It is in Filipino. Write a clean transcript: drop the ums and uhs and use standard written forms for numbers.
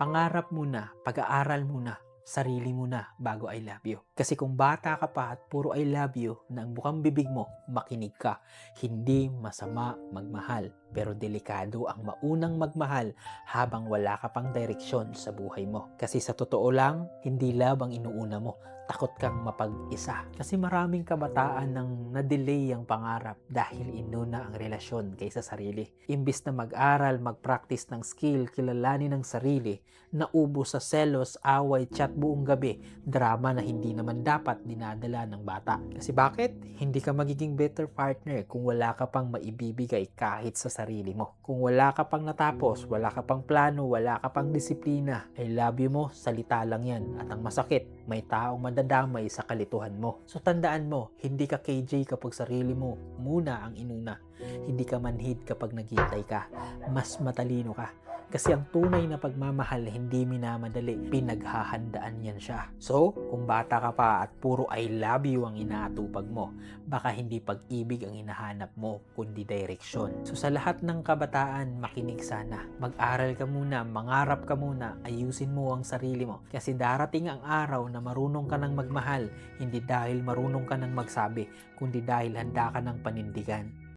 Pangarap muna, pag-aaral muna, sarili muna bago I love you. Kasi kung bata ka pa at puro I love you na ang bukang bibig mo, makinig ka. Hindi masama magmahal, pero delikado ang maunang magmahal habang wala ka pang direksyon sa buhay mo. Kasi sa totoo lang, hindi love ang inuuna mo. Takot kang mapag-isa. Kasi maraming kabataan nang na-delay ang pangarap dahil inuna ang relasyon kaysa sarili. Imbis na mag-aral, mag-practice ng skill, kilalanin ang sarili, naubos sa selos, away, chat buong gabi, drama na hindi naman dapat dinadala ng bata. Kasi bakit? Hindi ka magiging better partner kung wala ka pang maibibigay kahit sa sarili mo. Kung wala ka pang natapos, wala ka pang plano, wala ka pang disiplina, I love you mo, salita lang yan. At ang masakit, may taong madadamay sa kalituhan mo. So tandaan mo, hindi ka KJ kapag sarili mo muna ang inuna. Hindi ka manhid kapag naghihintay ka. Mas matalino ka. Kasi ang tunay na pagmamahal hindi minamadali, pinaghahandaan yan siya. So, kung bata ka pa at puro I love you ang inaatupag mo, baka hindi pag-ibig ang hinahanap mo, kundi direksyon. So sa lahat ng kabataan, makinig sana. Mag-aral ka muna, mangarap ka muna, ayusin mo ang sarili mo. Kasi darating ang araw na marunong ka ng magmahal, hindi dahil marunong ka ng magsabi, kundi dahil handa ka ng panindigan.